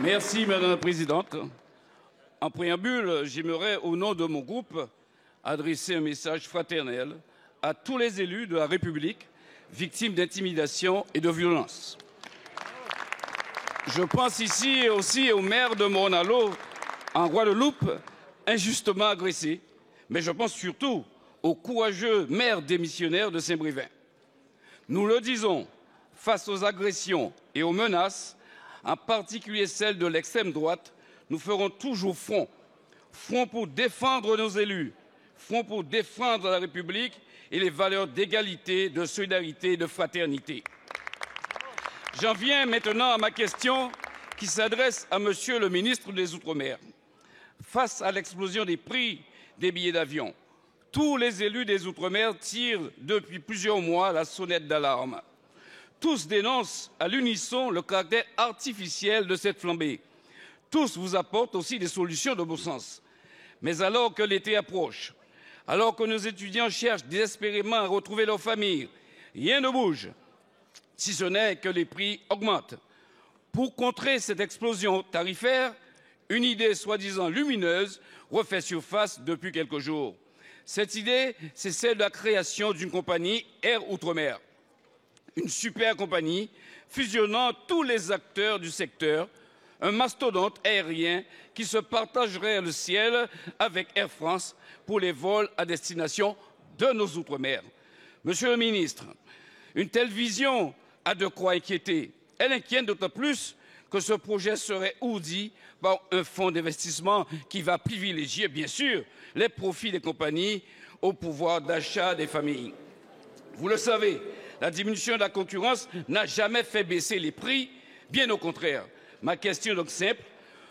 Merci, Madame la Présidente. En préambule, j'aimerais, au nom de mon groupe, adresser un message fraternel à tous les élus de la République victimes d'intimidation et de violence. Je pense ici aussi au maire de Morne-à-l'Eau, en Guadeloupe, injustement agressé, mais je pense surtout au courageux maire démissionnaire de Saint-Brévin. Nous le disons, face aux agressions et aux menaces, en particulier celles de l'extrême droite, nous ferons toujours front. Front pour défendre nos élus, front pour défendre la République et les valeurs d'égalité, de solidarité et de fraternité. J'en viens maintenant à ma question qui s'adresse à Monsieur le ministre des Outre-mer. Face à l'explosion des prix des billets d'avion, tous les élus des Outre-mer tirent depuis plusieurs mois la sonnette d'alarme. Tous dénoncent à l'unisson le caractère artificiel de cette flambée. Tous vous apportent aussi des solutions de bon sens. Mais alors que l'été approche, alors que nos étudiants cherchent désespérément à retrouver leur famille, rien ne bouge, si ce n'est que les prix augmentent. Pour contrer cette explosion tarifaire, une idée soi-disant lumineuse refait surface depuis quelques jours. Cette idée, c'est celle de la création d'une compagnie Air Outre-mer. Une super compagnie fusionnant tous les acteurs du secteur, un mastodonte aérien qui se partagerait le ciel avec Air France pour les vols à destination de nos Outre-mer. Monsieur le ministre, une telle vision a de quoi inquiéter. Elle inquiète d'autant plus que ce projet serait ourdi par un fonds d'investissement qui va privilégier, bien sûr, les profits des compagnies au pouvoir d'achat des familles. Vous le savez, la diminution de la concurrence n'a jamais fait baisser les prix, bien au contraire. Ma question est donc simple.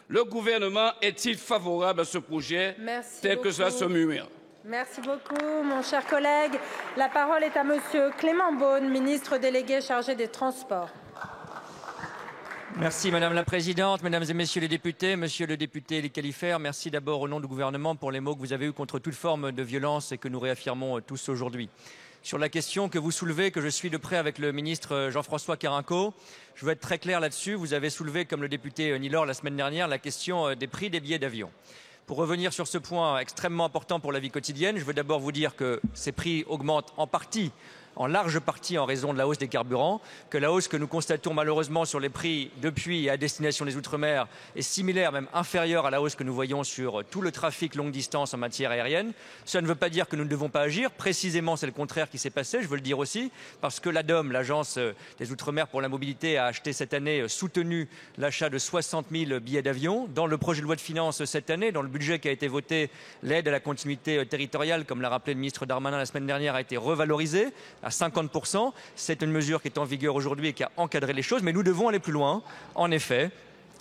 Le gouvernement est-il favorable à ce projet tel que cela se murmure? Merci beaucoup, mon cher collègue. La parole est à Monsieur Clément Beaune, ministre délégué chargé des Transports. Merci Madame la Présidente, Mesdames et Messieurs les députés, Monsieur le député Les Califères, merci d'abord au nom du gouvernement pour les mots que vous avez eus contre toute forme de violence et que nous réaffirmons tous aujourd'hui. Sur la question que vous soulevez, que je suis de près avec le ministre Jean-François Carenco, je veux être très clair là-dessus. Vous avez soulevé, comme le député Nilor la semaine dernière, la question des prix des billets d'avion. Pour revenir sur ce point extrêmement important pour la vie quotidienne, je veux d'abord vous dire que ces prix augmentent en large partie en raison de la hausse des carburants, que la hausse que nous constatons malheureusement sur les prix depuis et à destination des Outre-mer est similaire, même inférieure à la hausse que nous voyons sur tout le trafic longue distance en matière aérienne. Cela ne veut pas dire que nous ne devons pas agir. Précisément, c'est le contraire qui s'est passé, je veux le dire aussi, parce que l'ADOM, l'Agence des Outre-mer pour la mobilité, a acheté cette année, soutenu l'achat de 60 000 billets d'avion. Dans le projet de loi de finances cette année, dans le budget qui a été voté, l'aide à la continuité territoriale, comme l'a rappelé le ministre Darmanin la semaine dernière, a été revalorisée à 50%. C'est une mesure qui est en vigueur aujourd'hui et qui a encadré les choses, mais nous devons aller plus loin. En effet,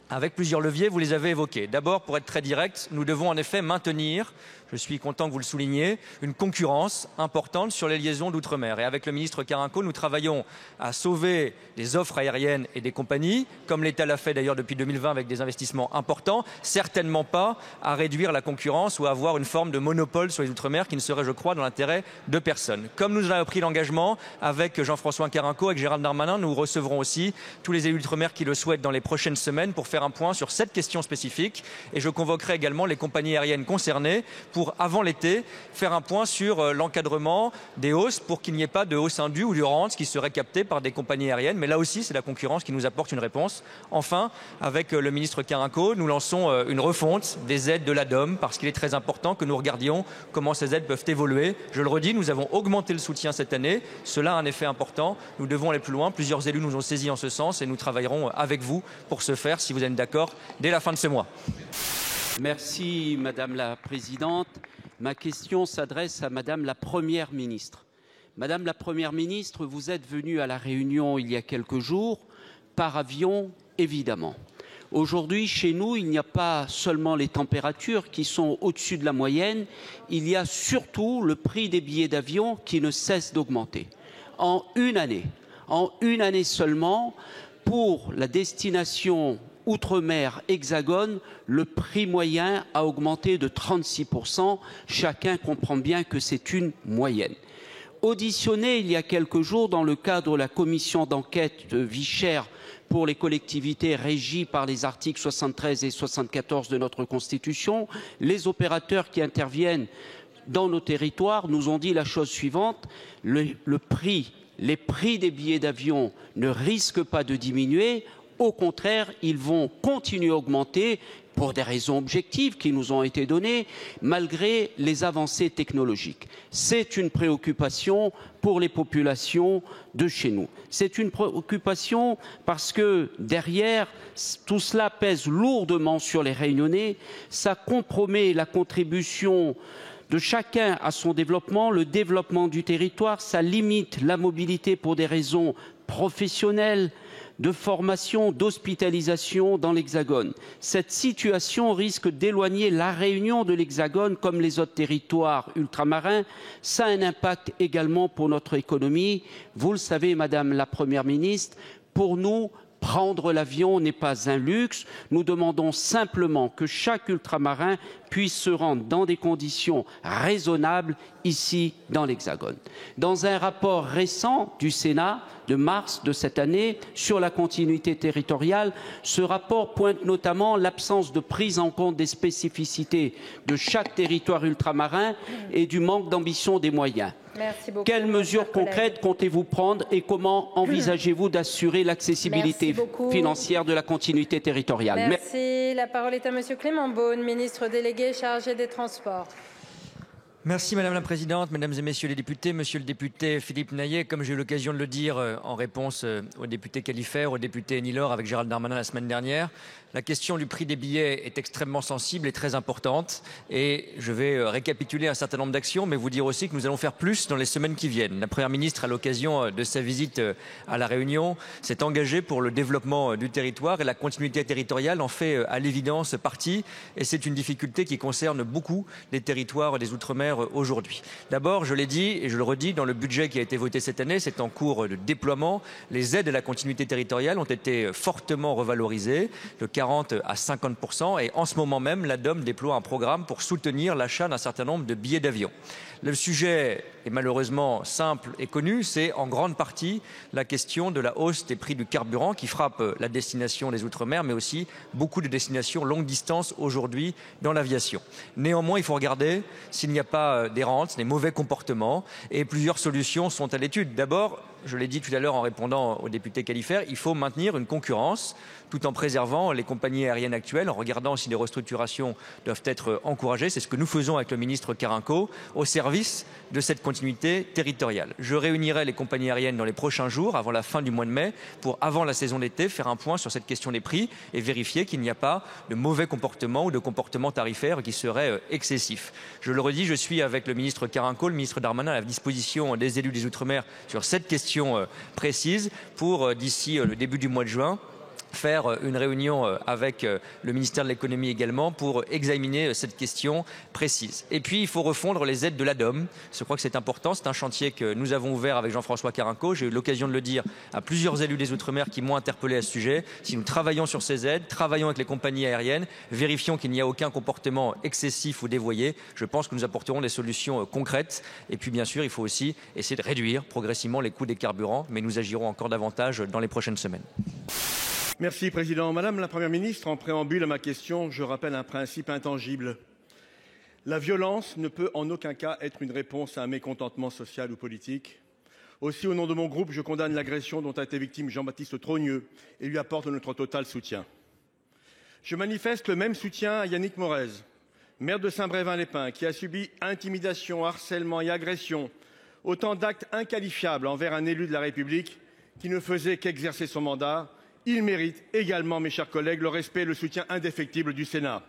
avec plusieurs leviers, vous les avez évoqués. D'abord, pour être très direct, nous devons en effet maintenir, je suis content que vous le souligniez, une concurrence importante sur les liaisons d'outre-mer. Et avec le ministre Carenco, nous travaillons à sauver des offres aériennes et des compagnies, comme l'État l'a fait d'ailleurs depuis 2020 avec des investissements importants, certainement pas à réduire la concurrence ou à avoir une forme de monopole sur les outre-mer qui ne serait, je crois, dans l'intérêt de personne. Comme nous en avons pris l'engagement avec Jean-François Carenco, avec Gérald Darmanin, nous recevrons aussi tous les élus d'outre-mer qui le souhaitent dans les prochaines semaines pour faire un point sur cette question spécifique. Et je convoquerai également les compagnies aériennes concernées pour, avant l'été, faire un point sur l'encadrement des hausses pour qu'il n'y ait pas de hausse indue ou de rente qui serait captée par des compagnies aériennes. Mais là aussi, c'est la concurrence qui nous apporte une réponse. Enfin, avec le ministre Carenco, nous lançons une refonte des aides de l'ADOM parce qu'il est très important que nous regardions comment ces aides peuvent évoluer. Je le redis, nous avons augmenté le soutien cette année. Cela a un effet important. Nous devons aller plus loin. Plusieurs élus nous ont saisis en ce sens et nous travaillerons avec vous pour ce faire, si vous êtes d'accord, dès la fin de ce mois. Merci Madame la Présidente. Ma question s'adresse à Madame la Première ministre. Madame la Première ministre, vous êtes venue à La Réunion il y a quelques jours, par avion évidemment. Aujourd'hui, chez nous, il n'y a pas seulement les températures qui sont au-dessus de la moyenne, il y a surtout le prix des billets d'avion qui ne cesse d'augmenter. En une année seulement, pour la destination Outre-mer Hexagone, le prix moyen a augmenté de 36%. Chacun comprend bien que c'est une moyenne. auditionné il y a quelques jours dans le cadre de la commission d'enquête vie chère pour les collectivités régies par les articles 73 et 74 de notre Constitution, les opérateurs qui interviennent dans nos territoires nous ont dit la chose suivante: les prix des billets d'avion ne risquent pas de diminuer, au contraire, ils vont continuer à augmenter pour des raisons objectives qui nous ont été données, malgré les avancées technologiques. C'est une préoccupation pour les populations de chez nous. C'est une préoccupation parce que derrière, tout cela pèse lourdement sur les Réunionnais, ça compromet la contribution de chacun à son développement, le développement du territoire, ça limite la mobilité pour des raisons professionnelles, de formation, d'hospitalisation dans l'Hexagone. Cette situation risque d'éloigner la Réunion de l'Hexagone comme les autres territoires ultramarins. Ça a un impact également pour notre économie. Vous le savez, Madame la Première ministre, pour nous, prendre l'avion n'est pas un luxe. Nous demandons simplement que chaque ultramarin puisse se rendre dans des conditions raisonnables ici dans l'Hexagone. Dans un rapport récent du Sénat de mars de cette année sur la continuité territoriale, ce rapport pointe notamment l'absence de prise en compte des spécificités de chaque territoire ultramarin et du manque d'ambition des moyens. Merci beaucoup. Quelles mesures concrètes comptez-vous prendre et comment envisagez-vous d'assurer l'accessibilité financière de la continuité territoriale? Merci. La parole est à Monsieur Clément Beaune, ministre délégué chargé des Transports. Merci Madame la Présidente, Mesdames et Messieurs les députés. Monsieur le député Philippe Naillet, comme j'ai eu l'occasion de le dire en réponse au député Califère, au député Enilor avec Gérald Darmanin la semaine dernière, la question du prix des billets est extrêmement sensible et très importante. Et je vais récapituler un certain nombre d'actions, mais vous dire aussi que nous allons faire plus dans les semaines qui viennent. La Première ministre, à l'occasion de sa visite à La Réunion, s'est engagée pour le développement du territoire et la continuité territoriale en fait à l'évidence partie. Et c'est une difficulté qui concerne beaucoup les territoires des Outre-mer aujourd'hui. D'abord, je l'ai dit et je le redis, dans le budget qui a été voté cette année, c'est en cours de déploiement. Les aides à la continuité territoriale ont été fortement revalorisées, de 40 à 50%. Et en ce moment même, la DOM déploie un programme pour soutenir l'achat d'un certain nombre de billets d'avion. Le sujet est malheureusement simple et connu, c'est en grande partie la question de la hausse des prix du carburant qui frappe la destination des Outre-mer, mais aussi beaucoup de destinations longue distance aujourd'hui dans l'aviation. Néanmoins, il faut regarder s'il n'y a pas des rentes, des mauvais comportements, et plusieurs solutions sont à l'étude. D'abord, je l'ai dit tout à l'heure en répondant au député Califère, il faut maintenir une concurrence tout en préservant les compagnies aériennes actuelles, en regardant si des restructurations doivent être encouragées. C'est ce que nous faisons avec le ministre Carinco au service de cette continuité territoriale. Je réunirai les compagnies aériennes dans les prochains jours, avant la fin du mois de mai, pour, avant la saison d'été, faire un point sur cette question des prix et vérifier qu'il n'y a pas de mauvais comportement ou de comportement tarifaire qui serait excessif. Je le redis, je suis avec le ministre Carinco, le ministre Darmanin, à la disposition des élus des Outre-mer sur cette question précise pour, d'ici le début du mois de juin, faire une réunion avec le ministère de l'économie également pour examiner cette question précise. Et puis il faut refondre les aides de la DOM. Je crois que c'est important, c'est un chantier que nous avons ouvert avec Jean-François Carinco. J'ai eu l'occasion de le dire à plusieurs élus des Outre-mer qui m'ont interpellé à ce sujet. Si nous travaillons sur ces aides, travaillons avec les compagnies aériennes, vérifions qu'il n'y a aucun comportement excessif ou dévoyé, je pense que nous apporterons des solutions concrètes. Et puis bien sûr, il faut aussi essayer de réduire progressivement les coûts des carburants, mais nous agirons encore davantage dans les prochaines semaines. Merci, Président. Madame la Première ministre, en préambule à ma question, je rappelle un principe intangible. La violence ne peut en aucun cas être une réponse à un mécontentement social ou politique. Aussi, au nom de mon groupe, je condamne l'agression dont a été victime Jean-Baptiste Trogneux et lui apporte notre total soutien. Je manifeste le même soutien à Yannick Morez, maire de Saint-Brévin-les-Pins, qui a subi intimidation, harcèlement et agression, autant d'actes inqualifiables envers un élu de la République qui ne faisait qu'exercer son mandat. Il mérite également, mes chers collègues, le respect et le soutien indéfectible du Sénat.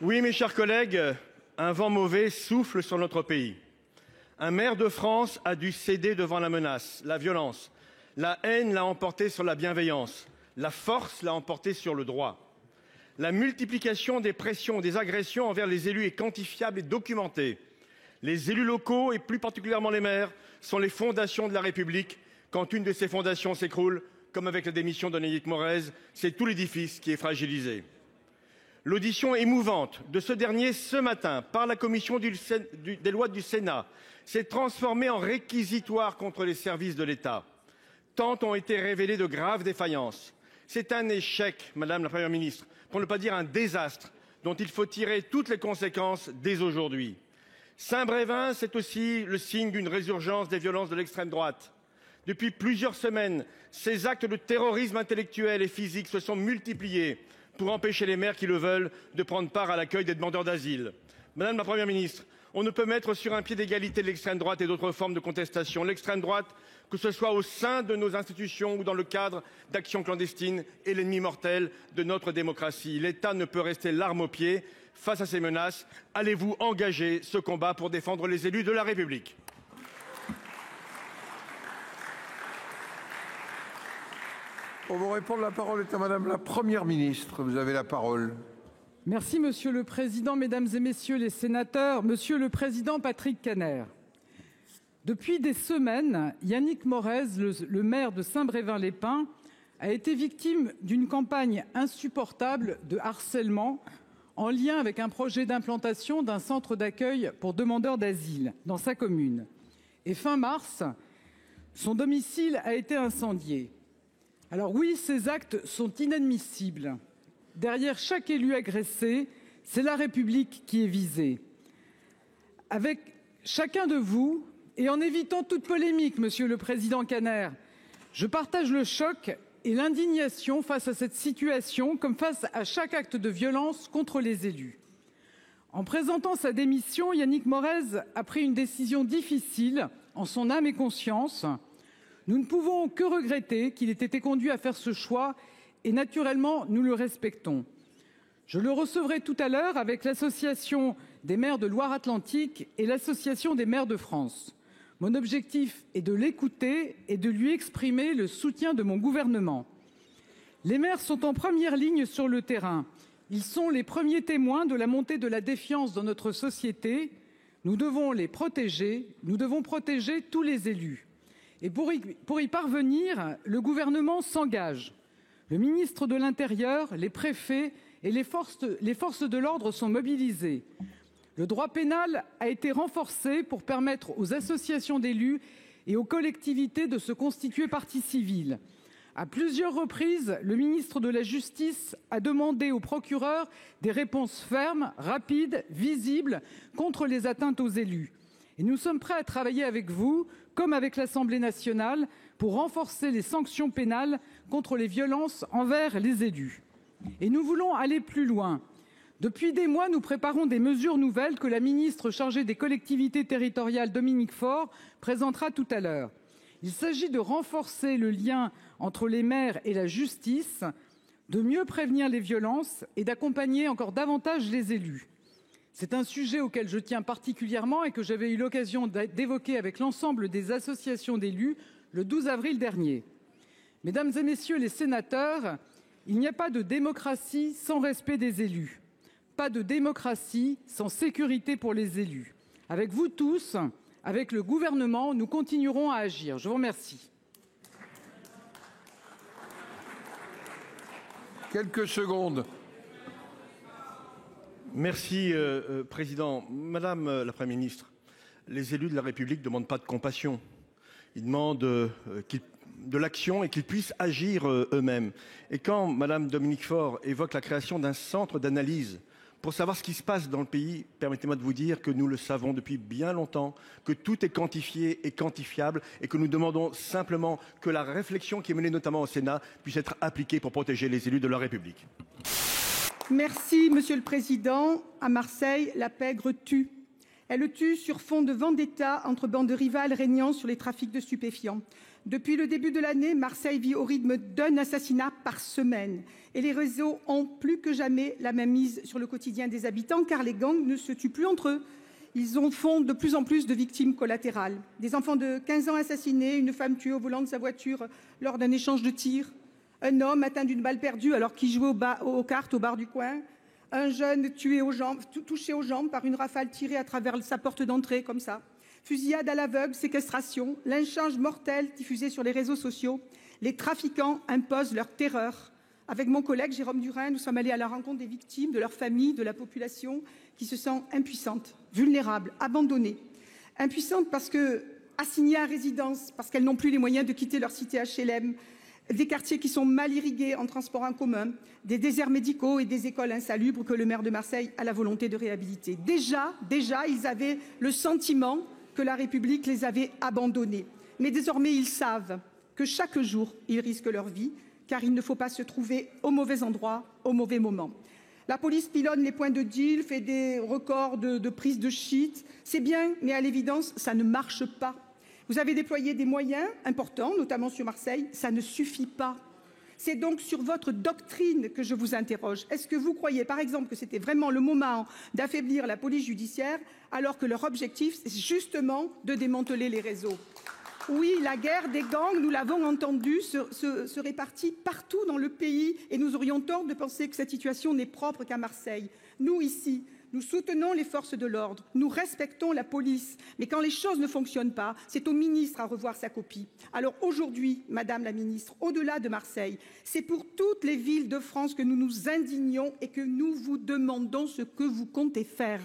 Oui, mes chers collègues, un vent mauvais souffle sur notre pays. Un maire de France a dû céder devant la menace, la violence. La haine l'a emporté sur la bienveillance. La force l'a emporté sur le droit. La multiplication des pressions, des agressions envers les élus est quantifiable et documentée. Les élus locaux, et plus particulièrement les maires, sont les fondations de la République. Quand une de ces fondations s'écroule, comme avec la démission de Yannick Morez, c'est tout l'édifice qui est fragilisé. L'audition émouvante de ce dernier ce matin par la commission des lois du Sénat s'est transformée en réquisitoire contre les services de l'État. Tant ont été révélées de graves défaillances. C'est un échec, Madame la Première ministre, pour ne pas dire un désastre, dont il faut tirer toutes les conséquences dès aujourd'hui. Saint-Brévin, c'est aussi le signe d'une résurgence des violences de l'extrême droite. Depuis plusieurs semaines, ces actes de terrorisme intellectuel et physique se sont multipliés pour empêcher les maires qui le veulent de prendre part à l'accueil des demandeurs d'asile. Madame la Première ministre, on ne peut mettre sur un pied d'égalité l'extrême droite et d'autres formes de contestation. L'extrême droite, que ce soit au sein de nos institutions ou dans le cadre d'actions clandestines, est l'ennemi mortel de notre démocratie. L'État ne peut rester l'arme au pied face à ces menaces. Allez-vous engager ce combat pour défendre les élus de la République ? Pour vous répondre, la parole est à Madame la Première ministre. Vous avez la parole. Merci Monsieur le Président, Mesdames et Messieurs les sénateurs, Monsieur le Président Patrick Kanner. Depuis des semaines, Yannick Morez, le maire de Saint-Brévin-les-Pins, a été victime d'une campagne insupportable de harcèlement en lien avec un projet d'implantation d'un centre d'accueil pour demandeurs d'asile dans sa commune. Et fin mars, son domicile a été incendié. Alors oui, ces actes sont inadmissibles. Derrière chaque élu agressé, c'est la République qui est visée. Avec chacun de vous, et en évitant toute polémique, Monsieur le Président Kanner, je partage le choc et l'indignation face à cette situation, comme face à chaque acte de violence contre les élus. En présentant sa démission, Yannick Morez a pris une décision difficile en son âme et conscience. Nous ne pouvons que regretter qu'il ait été conduit à faire ce choix et naturellement, nous le respectons. Je le recevrai tout à l'heure avec l'Association des maires de Loire-Atlantique et l'Association des maires de France. Mon objectif est de l'écouter et de lui exprimer le soutien de mon gouvernement. Les maires sont en première ligne sur le terrain. Ils sont les premiers témoins de la montée de la défiance dans notre société. Nous devons les protéger. Nous devons protéger tous les élus. Et pour y parvenir, le gouvernement s'engage. Le ministre de l'Intérieur, les préfets et les forces de l'ordre sont mobilisés. Le droit pénal a été renforcé pour permettre aux associations d'élus et aux collectivités de se constituer partie civile. À plusieurs reprises, le ministre de la Justice a demandé aux procureurs des réponses fermes, rapides, visibles contre les atteintes aux élus. Et nous sommes prêts à travailler avec vous, comme avec l'Assemblée nationale, pour renforcer les sanctions pénales contre les violences envers les élus. Et nous voulons aller plus loin. Depuis des mois, nous préparons des mesures nouvelles que la ministre chargée des collectivités territoriales, Dominique Faure, présentera tout à l'heure. Il s'agit de renforcer le lien entre les maires et la justice, de mieux prévenir les violences et d'accompagner encore davantage les élus. C'est un sujet auquel je tiens particulièrement et que j'avais eu l'occasion d'évoquer avec l'ensemble des associations d'élus le 12 avril dernier. Mesdames et Messieurs les sénateurs, il n'y a pas de démocratie sans respect des élus. Pas de démocratie sans sécurité pour les élus. Avec vous tous, avec le gouvernement, nous continuerons à agir. Je vous remercie. Quelques secondes. Merci, Président. Madame la Première ministre, les élus de la République ne demandent pas de compassion. Ils demandent de l'action et qu'ils puissent agir eux-mêmes. Et quand Madame Dominique Faure évoque la création d'un centre d'analyse pour savoir ce qui se passe dans le pays, permettez-moi de vous dire que nous le savons depuis bien longtemps, que tout est quantifié et quantifiable et que nous demandons simplement que la réflexion qui est menée notamment au Sénat puisse être appliquée pour protéger les élus de la République. Merci, Monsieur le Président. À Marseille, la pègre tue. Elle tue sur fond de vendetta entre bandes rivales régnant sur les trafics de stupéfiants. Depuis le début de l'année, Marseille vit au rythme d'un assassinat par semaine. Et les réseaux ont plus que jamais la main mise sur le quotidien des habitants, car les gangs ne se tuent plus entre eux. Ils en font de plus en plus de victimes collatérales. Des enfants de 15 ans assassinés, une femme tuée au volant de sa voiture lors d'un échange de tirs, un homme atteint d'une balle perdue alors qu'il jouait aux cartes au bar du coin, un jeune touché aux jambes par une rafale tirée à travers sa porte d'entrée, comme ça. Fusillade à l'aveugle, séquestration, lynchage mortel diffusé sur les réseaux sociaux. Les trafiquants imposent leur terreur. Avec mon collègue Jérôme Durain, nous sommes allés à la rencontre des victimes, de leurs familles, de la population qui se sent impuissante, vulnérable, abandonnée. Impuissante parce que assignées à résidence, parce qu'elles n'ont plus les moyens de quitter leur cité HLM, des quartiers qui sont mal irrigués en transport en commun, des déserts médicaux et des écoles insalubres que le maire de Marseille a la volonté de réhabiliter. Déjà, ils avaient le sentiment que la République les avait abandonnés. Mais désormais, ils savent que chaque jour, ils risquent leur vie, car il ne faut pas se trouver au mauvais endroit, au mauvais moment. La police pilonne les points de deal, fait des records de prise de shit. C'est bien, mais à l'évidence, ça ne marche pas. Vous avez déployé des moyens importants, notamment sur Marseille. Ça ne suffit pas. C'est donc sur votre doctrine que je vous interroge. Est-ce que vous croyez, par exemple, que c'était vraiment le moment d'affaiblir la police judiciaire, alors que leur objectif, c'est justement de démanteler les réseaux ? Oui, la guerre des gangs, nous l'avons entendu, se répartit partout dans le pays et nous aurions tort de penser que cette situation n'est propre qu'à Marseille. Nous, ici, nous soutenons les forces de l'ordre, nous respectons la police, mais quand les choses ne fonctionnent pas, c'est au ministre à revoir sa copie. Alors aujourd'hui, Madame la Ministre, au-delà de Marseille, c'est pour toutes les villes de France que nous nous indignons et que nous vous demandons ce que vous comptez faire.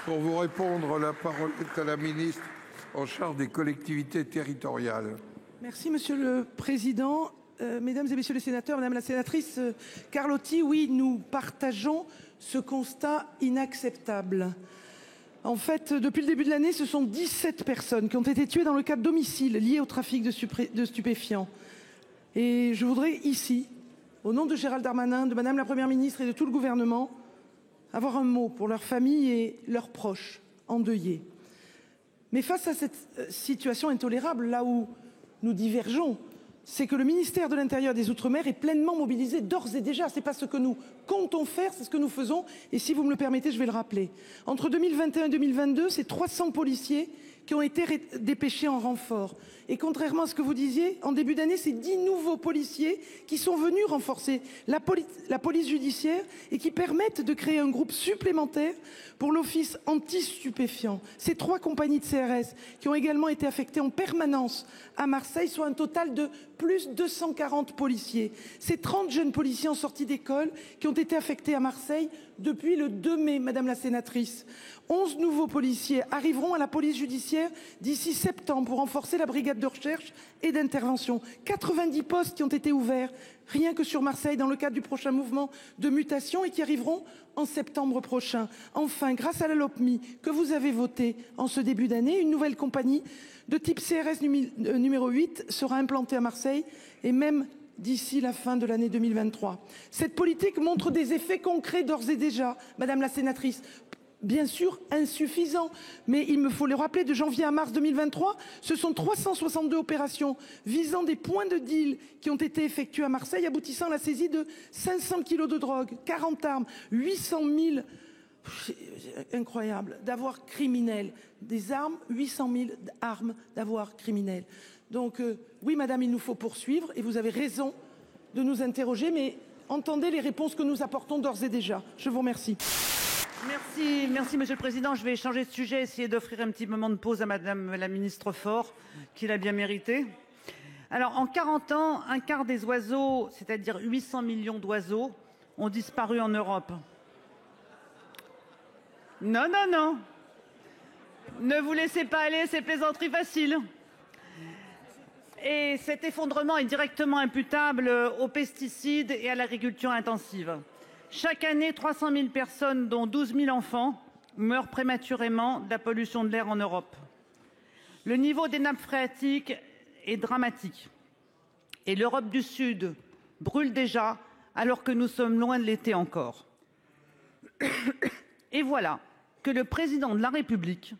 Pour vous répondre, la parole est à la ministre en charge des collectivités territoriales. Merci Monsieur le Président. Mesdames et Messieurs les sénateurs, Madame la sénatrice Carlotti, oui, nous partageons ce constat inacceptable. En fait, depuis le début de l'année, ce sont 17 personnes qui ont été tuées dans le cadre d'homicides liés au trafic de stupéfiants. Et je voudrais ici, au nom de Gérald Darmanin, de Madame la Première ministre et de tout le gouvernement, avoir un mot pour leurs familles et leurs proches endeuillés. Mais face à cette situation intolérable, là où nous divergeons, c'est que le ministère de l'Intérieur et des Outre-mer est pleinement mobilisé d'ores et déjà. Ce n'est pas ce que nous comptons faire, c'est ce que nous faisons. Et si vous me le permettez, je vais le rappeler. Entre 2021 et 2022, c'est 300 policiers qui ont été dépêchés en renfort. Et contrairement à ce que vous disiez, en début d'année, c'est 10 nouveaux policiers qui sont venus renforcer la police judiciaire et qui permettent de créer un groupe supplémentaire pour l'office anti-stupéfiants. Ces 3 compagnies de CRS qui ont également été affectées en permanence à Marseille, soit un total de plus 240 policiers. Ces 30 jeunes policiers en sortie d'école qui ont été affectés à Marseille depuis le 2 mai, Madame la sénatrice. 11 nouveaux policiers arriveront à la police judiciaire d'ici septembre pour renforcer la brigade de recherche et d'intervention. 90 postes qui ont été ouverts rien que sur Marseille dans le cadre du prochain mouvement de mutation et qui arriveront en septembre prochain. Enfin, grâce à la LOPMI que vous avez votée en ce début d'année, une nouvelle compagnie de type CRS numéro 8 sera implantée à Marseille et même d'ici la fin de l'année 2023. Cette politique montre des effets concrets d'ores et déjà, Madame la sénatrice. Bien sûr insuffisant, mais il me faut le rappeler, de janvier à mars 2023, ce sont 362 opérations visant des points de deal qui ont été effectuées à Marseille, aboutissant à la saisie de 500 kilos de drogue, 40 armes, 800 000, incroyable, d'avoirs criminels, des armes, 800 000 armes d'avoirs criminels. Donc oui, madame, il nous faut poursuivre et vous avez raison de nous interroger, mais entendez les réponses que nous apportons d'ores et déjà. Je vous remercie. Merci Monsieur le Président. Je vais changer de sujet, essayer d'offrir un petit moment de pause à Madame la Ministre Faure, qui l'a bien mérité. Alors, en 40 ans, un quart des oiseaux, c'est-à-dire 800 millions d'oiseaux, ont disparu en Europe. Non. Ne vous laissez pas aller, c'est plaisanterie facile. Et cet effondrement est directement imputable aux pesticides et à l'agriculture intensive. Chaque année, 300 000 personnes, dont 12 000 enfants, meurent prématurément de la pollution de l'air en Europe. Le niveau des nappes phréatiques est dramatique. Et l'Europe du Sud brûle déjà, alors que nous sommes loin de l'été encore. Et voilà que le président de la République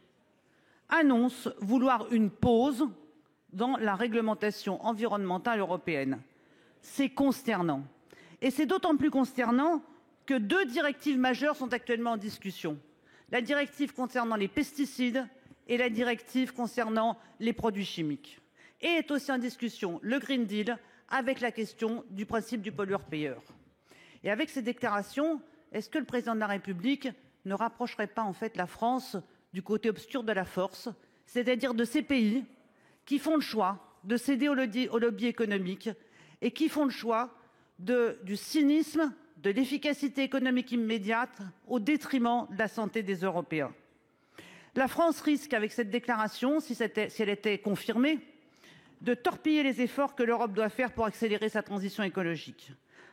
annonce vouloir une pause dans la réglementation environnementale européenne. C'est consternant. Et c'est d'autant plus consternant que 2 directives majeures sont actuellement en discussion. La directive concernant les pesticides et la directive concernant les produits chimiques. Et est aussi en discussion le Green Deal avec la question du principe du pollueur-payeur. Et avec ces déclarations, est-ce que le président de la République ne rapprocherait pas en fait la France du côté obscur de la force, c'est-à-dire de ces pays qui font le choix de céder au lobby économique et qui font le choix du cynisme, de l'efficacité économique immédiate au détriment de la santé des Européens. La France risque, avec cette déclaration, si elle était confirmée, de torpiller les efforts que l'Europe doit faire pour accélérer sa transition écologique.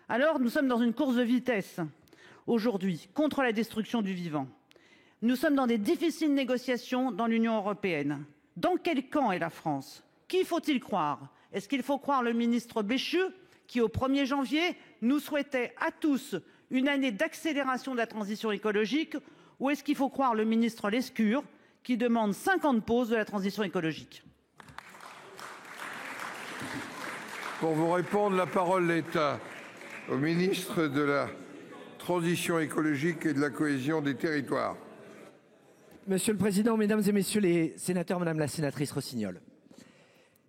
Alors, nous sommes dans une course de vitesse, aujourd'hui, contre la destruction du vivant. Nous sommes dans des difficiles négociations dans l'Union européenne. Dans quel camp est la France? Qui faut-il croire? Est-ce qu'il faut croire le ministre Béchu, qui, au 1er janvier, nous souhaitait à tous une année d'accélération de la transition écologique, ou est-ce qu'il faut croire le ministre Lescure, qui demande 50 pauses de la transition écologique? Pour vous répondre, la parole est au ministre de la Transition écologique et de la cohésion des territoires. Monsieur le Président, Mesdames et Messieurs les sénateurs, Madame la sénatrice Rossignol.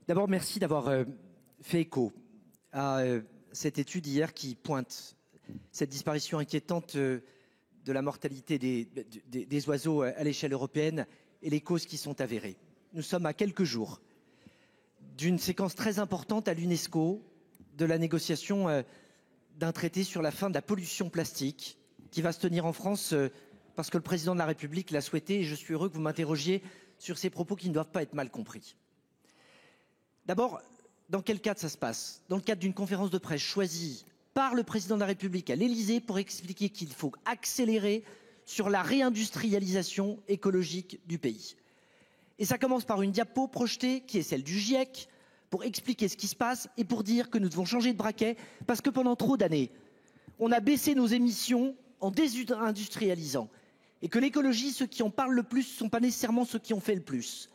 D'abord, merci d'avoir fait écho à cette étude hier qui pointe cette disparition inquiétante de la mortalité des oiseaux à l'échelle européenne et les causes qui sont avérées. Nous sommes à quelques jours d'une séquence très importante à l'UNESCO de la négociation d'un traité sur la fin de la pollution plastique qui va se tenir en France parce que le président de la République l'a souhaité et je suis heureux que vous m'interrogiez sur ces propos qui ne doivent pas être mal compris. D'abord, dans quel cadre ça se passe? Dans le cadre d'une conférence de presse choisie par le président de la République à l'Élysée pour expliquer qu'il faut accélérer sur la réindustrialisation écologique du pays. Et ça commence par une diapo projetée qui est celle du GIEC pour expliquer ce qui se passe et pour dire que nous devons changer de braquet parce que pendant trop d'années, on a baissé nos émissions en désindustrialisant et que l'écologie, ceux qui en parlent le plus, ne sont pas nécessairement ceux qui ont fait le plus.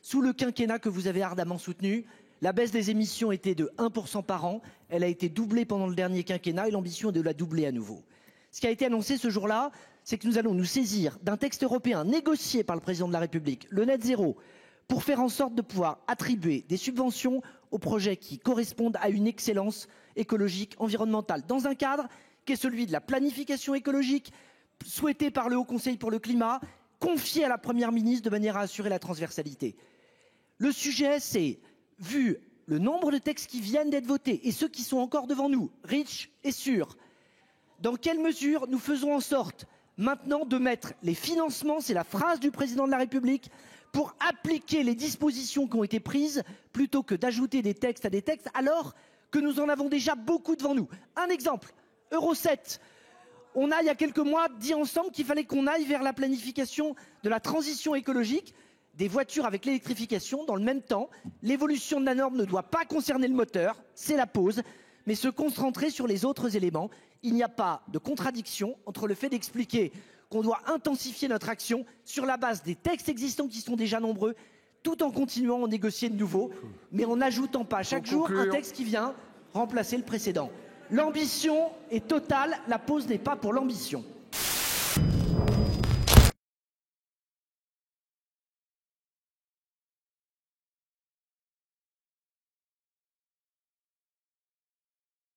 Sous le quinquennat que vous avez ardemment soutenu, la baisse des émissions était de 1% par an. Elle a été doublée pendant le dernier quinquennat et l'ambition est de la doubler à nouveau. Ce qui a été annoncé ce jour-là, c'est que nous allons nous saisir d'un texte européen négocié par le président de la République, le Net Zéro, pour faire en sorte de pouvoir attribuer des subventions aux projets qui correspondent à une excellence écologique, environnementale, dans un cadre qui est celui de la planification écologique, souhaité par le Haut Conseil pour le climat, confié à la Première ministre de manière à assurer la transversalité. Le sujet, c'est, vu le nombre de textes qui viennent d'être votés et ceux qui sont encore devant nous, riches et sûrs, dans quelle mesure nous faisons en sorte maintenant de mettre les financements, c'est la phrase du président de la République, pour appliquer les dispositions qui ont été prises plutôt que d'ajouter des textes à des textes alors que nous en avons déjà beaucoup devant nous. Un exemple, Euro 7. On a, il y a quelques mois, dit ensemble qu'il fallait qu'on aille vers la planification de la transition écologique des voitures avec l'électrification. Dans le même temps, l'évolution de la norme ne doit pas concerner le moteur, c'est la pause, mais se concentrer sur les autres éléments. Il n'y a pas de contradiction entre le fait d'expliquer qu'on doit intensifier notre action sur la base des textes existants qui sont déjà nombreux, tout en continuant à en négocier de nouveaux, mais en n'ajoutant pas chaque jour un texte qui vient remplacer le précédent. L'ambition est totale, la pause n'est pas pour l'ambition.